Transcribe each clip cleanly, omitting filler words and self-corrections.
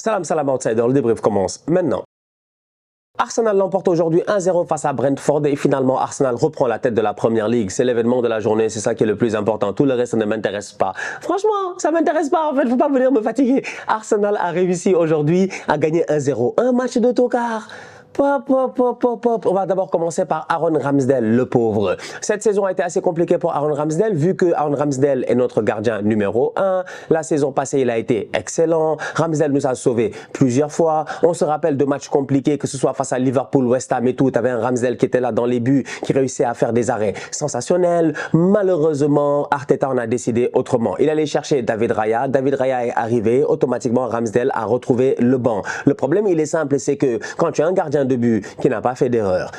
Salam salam outsider, le débrief commence maintenant. Arsenal l'emporte aujourd'hui 1-0 face à Brentford et finalement Arsenal reprend la tête de la Première Ligue. C'est l'événement de la journée, c'est ça qui est le plus important. Tout le reste ne m'intéresse pas. Franchement, ça m'intéresse pas en fait, faut pas venir me fatiguer. Arsenal a réussi aujourd'hui à gagner 1-0. Un match de tocard. On va d'abord commencer par Aaron Ramsdale, le pauvre. Cette saison a été assez compliquée pour Aaron Ramsdale, vu que Aaron Ramsdale est notre gardien numéro 1. La saison passée, il a été excellent. Ramsdale nous a sauvés plusieurs fois. On se rappelle de matchs compliqués, que ce soit face à Liverpool, West Ham et tout. Tu avais un Ramsdale qui était là dans les buts, qui réussissait à faire des arrêts sensationnels. Malheureusement, Arteta en a décidé autrement. Il allait chercher David Raya. David Raya est arrivé. Automatiquement, Ramsdale a retrouvé le banc. Le problème, il est simple, c'est que quand tu as un gardien de but qui n'a pas fait d'erreur,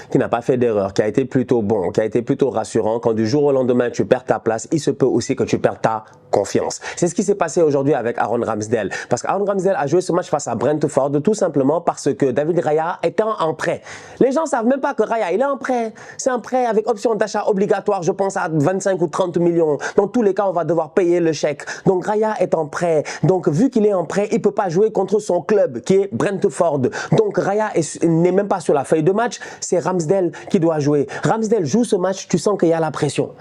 qui a été plutôt bon, qui a été plutôt rassurant, quand du jour au lendemain tu perds ta place, il se peut aussi que tu perds ta confiance. C'est ce qui s'est passé aujourd'hui avec Aaron Ramsdale. Parce qu'Aaron Ramsdale a joué ce match face à Brentford tout simplement parce que David Raya était en prêt. Les gens ne savent même pas que Raya, il est en prêt. C'est un prêt avec option d'achat obligatoire, je pense à 25 ou 30 millions. Dans tous les cas, on va devoir payer le chèque. Donc Raya est en prêt. Donc vu qu'il est en prêt, il ne peut pas jouer contre son club qui est Brentford. Donc Raya n'est même pas sur la feuille de match, c'est Ramsdale qui doit jouer. Ramsdale joue ce match, tu sens qu'il y a la pression.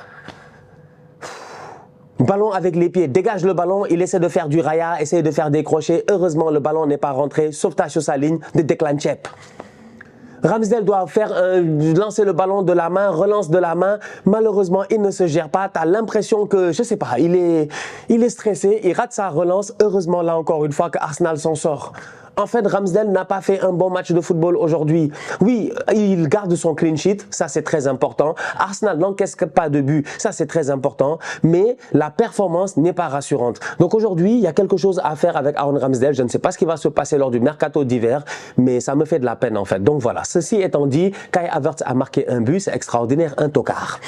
Ballon avec les pieds, dégage le ballon, il essaie de faire du Raya, essaie de faire des crochets. Heureusement, le ballon n'est pas rentré, sauvetage sur sa ligne de Declan Chep. Ramsdale doit faire lancer le ballon de la main, relance de la main. Malheureusement, il ne se gère pas. Tu as l'impression que, je sais pas, il est stressé, il rate sa relance. Heureusement, là encore une fois, que Arsenal s'en sort. En fait, Ramsdale n'a pas fait un bon match de football aujourd'hui. Oui, il garde son clean sheet, ça c'est très important. Arsenal n'encaisse pas de but, ça c'est très important. Mais la performance n'est pas rassurante. Donc aujourd'hui, il y a quelque chose à faire avec Aaron Ramsdale. Je ne sais pas ce qui va se passer lors du mercato d'hiver, mais ça me fait de la peine en fait. Donc voilà, ceci étant dit, Kai Havertz a marqué un but, c'est extraordinaire, un tocard.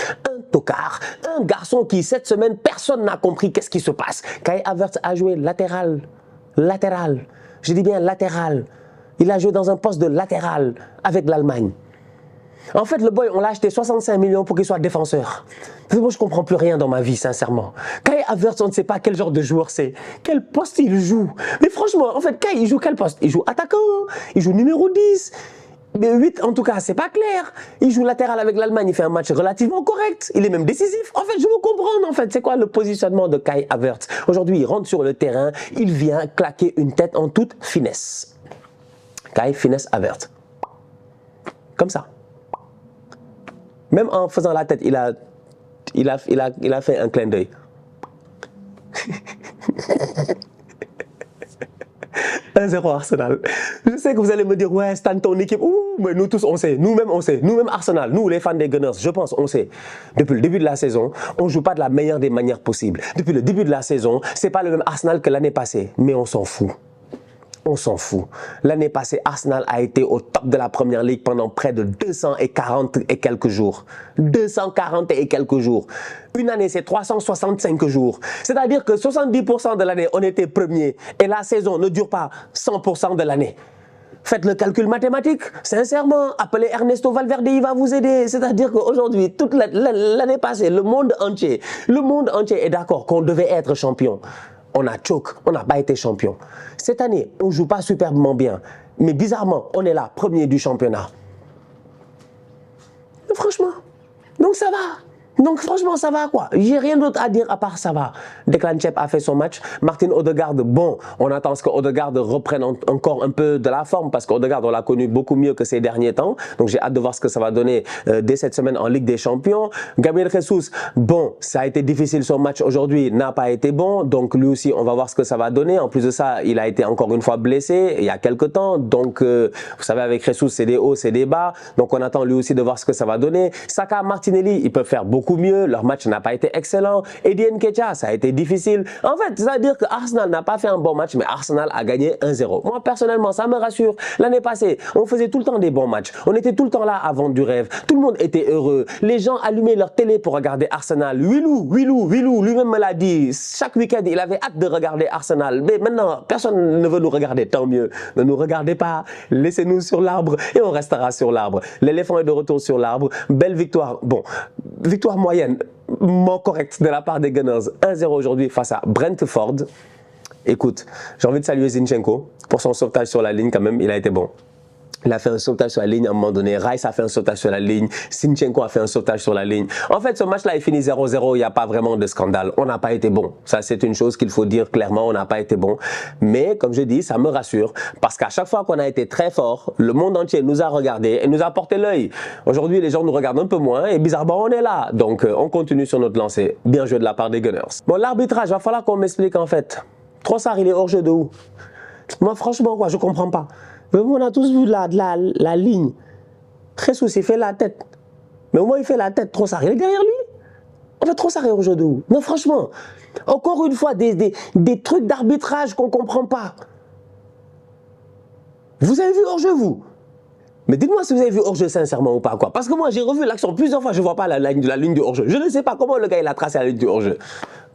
Un garçon qui cette semaine, personne n'a compris qu'est-ce qui se passe. Kai Havertz a joué latéral. Je dis bien latéral. Il a joué dans un poste de latéral avec l'Allemagne. En fait, le boy, on l'a acheté 65 millions pour qu'il soit défenseur. Moi, je ne comprends plus rien dans ma vie, sincèrement. Kai Havertz, on ne sait pas quel genre de joueur c'est. Quel poste il joue. Mais franchement, en fait, Kai, il joue quel poste? Il joue attaquant, il joue numéro 10. Mais 8, en tout cas, c'est pas clair. Il joue latéral avec l'Allemagne, il fait un match relativement correct. Il est même décisif. En fait, je veux comprendre, en fait, c'est quoi le positionnement de Kai Havertz. Aujourd'hui, il rentre sur le terrain, il vient claquer une tête en toute finesse. Kai finesse Havertz. Comme ça. Même en faisant la tête, il a fait un clin d'œil. 1-0 Arsenal. Je sais que vous allez me dire, ouais, Stan, ton équipe. Ouh, mais nous tous, on sait. Nous-mêmes, on sait. Nous-mêmes, Arsenal, nous, les fans des Gunners, je pense, on sait. Depuis le début de la saison, on ne joue pas de la meilleure des manières possibles. Depuis le début de la saison, ce n'est pas le même Arsenal que l'année passée. Mais on s'en fout. On s'en fout. L'année passée, Arsenal a été au top de la Première Ligue pendant près de 240 et quelques jours. 240 et quelques jours. Une année, c'est 365 jours. C'est-à-dire que 70% de l'année, on était premier. Et la saison ne dure pas 100% de l'année. Faites le calcul mathématique. Sincèrement, appelez Ernesto Valverde, il va vous aider. C'est-à-dire qu'aujourd'hui, toute l'année passée, le monde entier est d'accord qu'on devait être champion. On a choke, on n'a pas été champion. Cette année, on ne joue pas superbement bien. Mais bizarrement, on est là, premier du championnat. Mais franchement, donc ça va. Donc franchement, ça va quoi. J'ai rien d'autre à dire à part ça va. Declan Chep a fait son match. Martin Odegaard, bon, on attend ce que Odegaard reprenne encore un peu de la forme parce qu'Odegaard, on l'a connu beaucoup mieux que ces derniers temps. Donc j'ai hâte de voir ce que ça va donner dès cette semaine en Ligue des Champions. Gabriel Jesus, bon, ça a été difficile son match aujourd'hui, n'a pas été bon. Donc lui aussi, on va voir ce que ça va donner. En plus de ça, il a été encore une fois blessé il y a quelques temps. Donc vous savez, avec Jesus, c'est des hauts, c'est des bas. Donc on attend lui aussi de voir ce que ça va donner. Saka, Martinelli, ils peuvent faire beaucoup mieux, leur match n'a pas été excellent. Eddie Nketiah, ça a été difficile. En fait, ça veut dire que Arsenal n'a pas fait un bon match, mais Arsenal a gagné 1-0. Moi, personnellement, ça me rassure. L'année passée, on faisait tout le temps des bons matchs. On était tout le temps là à vendre du rêve. Tout le monde était heureux. Les gens allumaient leur télé pour regarder Arsenal. Wilou, lui-même me l'a dit. Chaque week-end, il avait hâte de regarder Arsenal. Mais maintenant, personne ne veut nous regarder, tant mieux. Ne nous regardez pas, laissez-nous sur l'arbre et on restera sur l'arbre. L'éléphant est de retour sur l'arbre. Belle victoire. Bon, victoire moyenne, correcte de la part des Gunners. 1-0 aujourd'hui face à Brentford. Écoute, j'ai envie de saluer Zinchenko pour son sauvetage sur la ligne quand même, il a été bon. Il a fait un sauvetage sur la ligne à un moment donné. Rice a fait un sauvetage sur la ligne. Zinchenko a fait un sauvetage sur la ligne. En fait, ce match-là est fini 0-0. Il n'y a pas vraiment de scandale. On n'a pas été bon. Ça, c'est une chose qu'il faut dire clairement. On n'a pas été bon. Mais, comme je dis, ça me rassure. Parce qu'à chaque fois qu'on a été très fort, le monde entier nous a regardé et nous a porté l'œil. Aujourd'hui, les gens nous regardent un peu moins et bizarrement, on est là. Donc, on continue sur notre lancée. Bien joué de la part des Gunners. Bon, l'arbitrage, il va falloir qu'on m'explique en fait. Trossard, il est hors jeu de où? Moi, franchement, quoi, je comprends pas. On a tous vu la ligne. Jesus, il fait la tête. Mais au moins, il fait la tête. Trossard, il est derrière lui. En fait, Trossard est hors jeu de où? Non, franchement. Encore une fois, des trucs d'arbitrage qu'on ne comprend pas. Vous avez vu hors jeu, vous? Mais dites-moi si vous avez vu hors jeu sincèrement ou pas, quoi. Parce que moi, j'ai revu l'action plusieurs fois. Je ne vois pas la ligne du hors jeu. Je ne sais pas comment le gars il a tracé la ligne du hors jeu.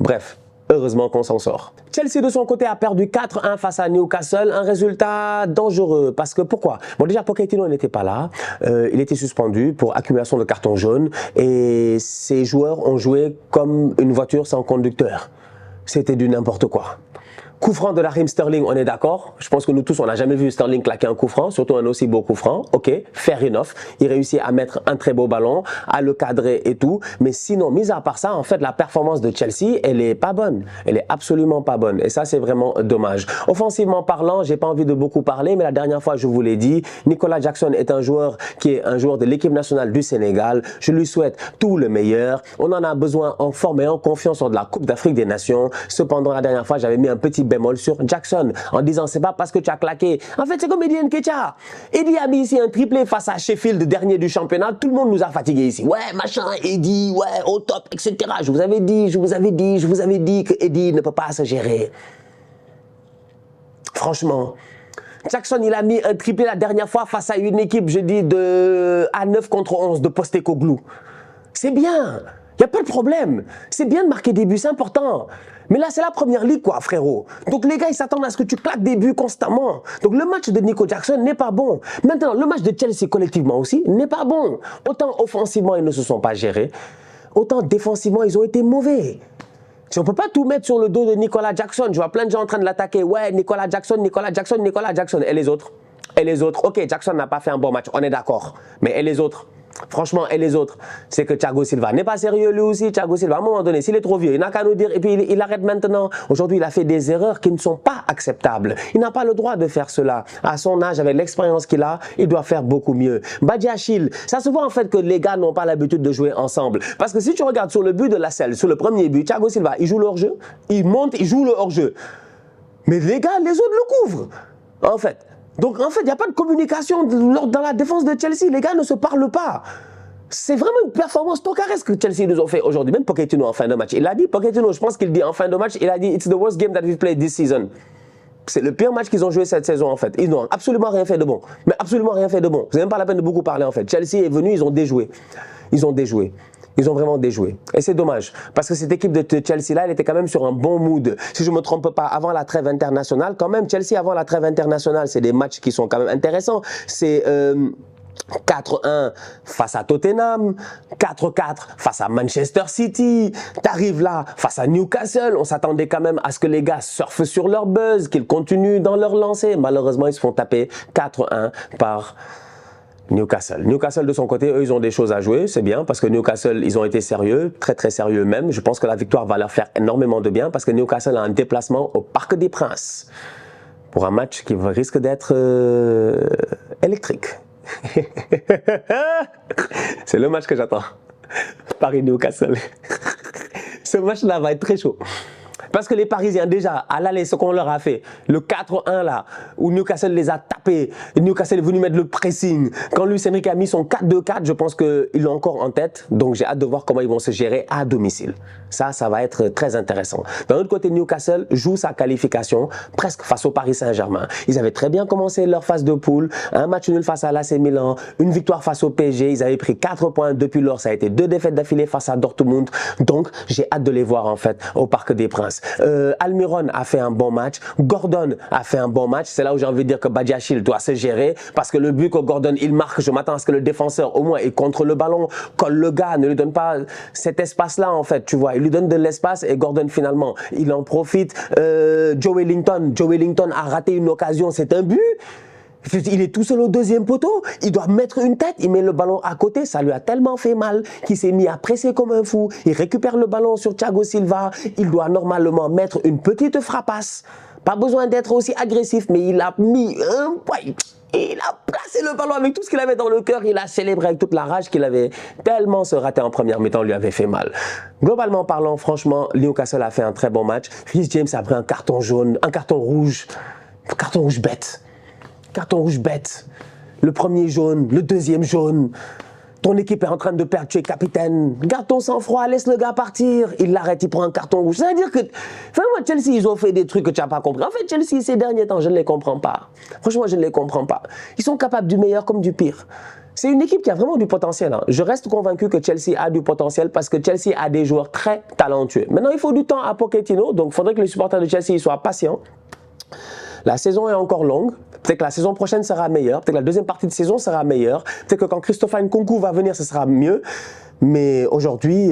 Bref. Heureusement qu'on s'en sort. Chelsea de son côté a perdu 4-1 face à Newcastle, un résultat dangereux parce que pourquoi? Bon déjà Pochettino n'était pas là, il était suspendu pour accumulation de cartons jaunes et ses joueurs ont joué comme une voiture sans conducteur. C'était du n'importe quoi. Coup franc de Raheem Sterling, on est d'accord. Je pense que nous tous, on n'a jamais vu Sterling claquer un coup franc, surtout un aussi beau coup franc. Ok, fair enough. Il réussit à mettre un très beau ballon, à le cadrer et tout. Mais sinon, mis à part ça, en fait, la performance de Chelsea, elle est pas bonne. Elle est absolument pas bonne. Et ça, c'est vraiment dommage. Offensivement parlant, j'ai pas envie de beaucoup parler, mais la dernière fois, je vous l'ai dit, Nicolas Jackson est un joueur qui est un joueur de l'équipe nationale du Sénégal. Je lui souhaite tout le meilleur. On en a besoin en forme et en confiance lors de la Coupe d'Afrique des Nations. Cependant, la dernière fois, j'avais mis un petit bémol sur Jackson en disant c'est pas parce que tu as claqué. En fait, c'est comme Eddie Nketiah. Eddie a mis ici un triplé face à Sheffield, dernier du championnat. Tout le monde nous a fatigués ici. Ouais, machin, Eddie, ouais, au top, etc. Je vous avais dit que Eddie ne peut pas se gérer. Franchement. Jackson, il a mis un triplé la dernière fois face à une équipe, je dis, à 9 contre 11 de Postecoglou. C'est bien. Il n'y a pas de problème. C'est bien de marquer des buts, c'est important. Mais là, c'est la première ligue, quoi, frérot. Donc, les gars, ils s'attendent à ce que tu claques des buts constamment. Donc, le match de Nico Jackson n'est pas bon. Maintenant, le match de Chelsea, collectivement aussi, n'est pas bon. Autant offensivement, ils ne se sont pas gérés. Autant défensivement, ils ont été mauvais. Si on ne peut pas tout mettre sur le dos de Nicolas Jackson, je vois plein de gens en train de l'attaquer. Ouais, Nicolas Jackson, Nicolas Jackson, Nicolas Jackson. Et les autres? Et les autres? Ok, Jackson n'a pas fait un bon match, on est d'accord. Mais et les autres? Franchement, et les autres, c'est que Thiago Silva n'est pas sérieux lui aussi. Thiago Silva, à un moment donné, s'il est trop vieux, il n'a qu'à nous dire et puis il arrête maintenant. Aujourd'hui, il a fait des erreurs qui ne sont pas acceptables. Il n'a pas le droit de faire cela. À son âge, avec l'expérience qu'il a, il doit faire beaucoup mieux. Badiachil, ça se voit en fait que les gars n'ont pas l'habitude de jouer ensemble. Parce que si tu regardes sur le but de Lascelles, sur le premier but, Thiago Silva, il joue le hors-jeu, il monte, il joue le hors-jeu. Mais les gars, les autres le couvrent, en fait. Donc, en fait, il n'y a pas de communication dans la défense de Chelsea. Les gars ne se parlent pas. C'est vraiment une performance tocaresque que Chelsea nous ont fait aujourd'hui. Même Pochettino en fin de match. Il a dit, Pochettino, je pense qu'il dit en fin de match, il a dit « It's the worst game that we've played this season ». C'est le pire match qu'ils ont joué cette saison, en fait. Ils n'ont absolument rien fait de bon. Mais absolument rien fait de bon. C'est même pas la peine de beaucoup parler, en fait. Chelsea est venu, ils ont déjoué. Ils ont déjoué. Ils ont vraiment déjoué. Et c'est dommage. Parce que cette équipe de Chelsea-là, elle était quand même sur un bon mood. Si je ne me trompe pas, avant la trêve internationale, quand même, Chelsea, avant la trêve internationale, c'est des matchs qui sont quand même intéressants. C'est 4-1 face à Tottenham, 4-4 face à Manchester City. T'arrives là face à Newcastle. On s'attendait quand même à ce que les gars surfent sur leur buzz, qu'ils continuent dans leur lancée. Malheureusement, ils se font taper 4-1 par Newcastle. Newcastle de son côté, eux, ils ont des choses à jouer, c'est bien parce que Newcastle, ils ont été sérieux, très très sérieux même. Je pense que la victoire va leur faire énormément de bien parce que Newcastle a un déplacement au Parc des Princes pour un match qui risque d'être électrique. C'est le match que j'attends. Paris-Newcastle. Ce match-là va être très chaud. Parce que les Parisiens, déjà, à l'aller, ce qu'on leur a fait, le 4-1 là, où Newcastle les a tapés, Newcastle est venu mettre le pressing. Quand Luis Enrique a mis son 4-2-4, je pense qu'ils l'ont encore en tête. Donc j'ai hâte de voir comment ils vont se gérer à domicile. Ça va être très intéressant. D'un autre côté, Newcastle joue sa qualification presque face au Paris Saint-Germain. Ils avaient très bien commencé leur phase de poule. Un match nul face à l'AC Milan, une victoire face au PSG. Ils avaient pris 4 points depuis lors. Ça a été 2 défaites d'affilée face à Dortmund. Donc j'ai hâte de les voir en fait au Parc des Princes. Almiron a fait un bon match. Gordon a fait un bon match. C'est là où j'ai envie de dire que Badiashile doit se gérer parce que le but que Gordon il marque, je m'attends à ce que le défenseur au moins il contrôle le ballon, colle le gars, ne lui donne pas cet espace-là en fait, tu vois. Il lui donne de l'espace et Gordon finalement, il en profite. Joe Wellington a raté une occasion, c'est un but. Il est tout seul au deuxième poteau, il doit mettre une tête, il met le ballon à côté, ça lui a tellement fait mal qu'il s'est mis à presser comme un fou. Il récupère le ballon sur Thiago Silva, il doit normalement mettre une petite frappasse. Pas besoin d'être aussi agressif, mais il a mis un point. Il a placé le ballon avec tout ce qu'il avait dans le cœur, il a célébré avec toute la rage qu'il avait, tellement ce raté en première mi-temps lui avait fait mal. Globalement parlant, franchement, Newcastle a fait un très bon match. Reece James a pris un carton jaune, un carton rouge bête. Carton rouge bête. Le premier jaune, le deuxième jaune. Ton équipe est en train de perdre, tu es capitaine. Garde ton sang-froid, laisse le gars partir. Il l'arrête, il prend un carton rouge. C'est-à-dire que, vraiment, Chelsea, ils ont fait des trucs que tu n'as pas compris. En fait, Chelsea, ces derniers temps, je ne les comprends pas. Franchement, je ne les comprends pas. Ils sont capables du meilleur comme du pire. C'est une équipe qui a vraiment du potentiel. Hein. Je reste convaincu que Chelsea a du potentiel parce que Chelsea a des joueurs très talentueux. Maintenant, il faut du temps à Pochettino, donc il faudrait que les supporters de Chelsea soient patients. La saison est encore longue. Peut-être que la saison prochaine sera meilleure. Peut-être que la deuxième partie de saison sera meilleure. Peut-être que quand Christophe Nkunku va venir, ce sera mieux. Mais aujourd'hui,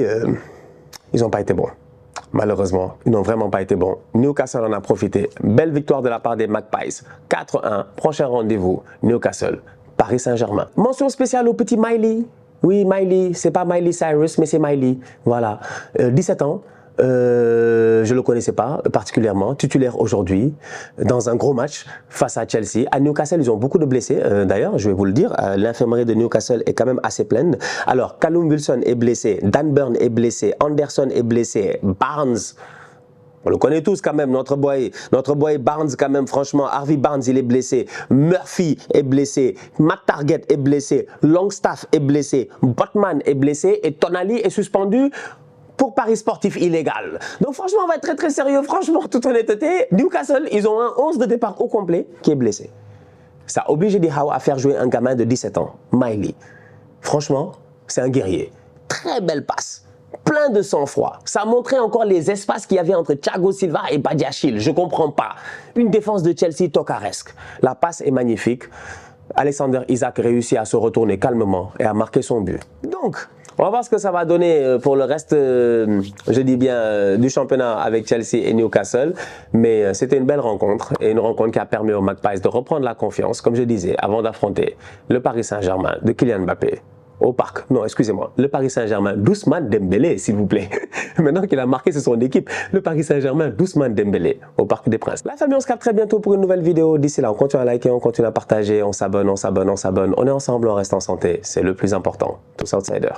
ils n'ont pas été bons. Malheureusement, ils n'ont vraiment pas été bons. Newcastle en a profité. Belle victoire de la part des Magpies. 4-1. Prochain rendez-vous. Newcastle, Paris Saint-Germain. Mention spéciale au petit Miley. Oui, Miley. C'est pas Miley Cyrus, mais c'est Miley. Voilà. 17 ans. Je ne le connaissais pas particulièrement, titulaire aujourd'hui dans un gros match face à Chelsea. À Newcastle, ils ont beaucoup de blessés. D'ailleurs, je vais vous le dire, l'infirmerie de Newcastle est quand même assez pleine. Alors, Callum Wilson est blessé, Dan Burn est blessé, Anderson est blessé, Barnes, on le connaît tous quand même, notre boy Barnes quand même, franchement, Harvey Barnes il est blessé, Murphy est blessé, Matt Target est blessé, Longstaff est blessé, Botman est blessé et Tonali est suspendu pour paris sportif illégal. Donc franchement, on va être très très sérieux. Franchement, toute honnêteté, Newcastle, ils ont un 11 de départ au complet qui est blessé. Ça oblige Eddie Howe à faire jouer un gamin de 17 ans, Miley. Franchement, c'est un guerrier. Très belle passe. Plein de sang-froid. Ça a montré encore les espaces qu'il y avait entre Thiago Silva et Badiashile. Je ne comprends pas. Une défense de Chelsea tocaresque. La passe est magnifique. Alexander Isak réussit à se retourner calmement et à marquer son but. Donc, on va voir ce que ça va donner pour le reste, je dis bien, du championnat avec Chelsea et Newcastle. Mais c'était une belle rencontre et une rencontre qui a permis aux Magpies de reprendre la confiance, comme je disais, avant d'affronter le Paris Saint-Germain de Kylian Mbappé au parc. Non, excusez-moi, le Paris Saint-Germain d'Ousmane Dembélé, s'il vous plaît. Maintenant qu'il a marqué, c'est son équipe. Le Paris Saint-Germain d'Ousmane Dembélé au Parc des Princes. La famille, on se capte très bientôt pour une nouvelle vidéo. D'ici là, on continue à liker, on continue à partager, on s'abonne, on s'abonne, on s'abonne. On est ensemble, on reste en santé. C'est le plus important. Tous outsiders.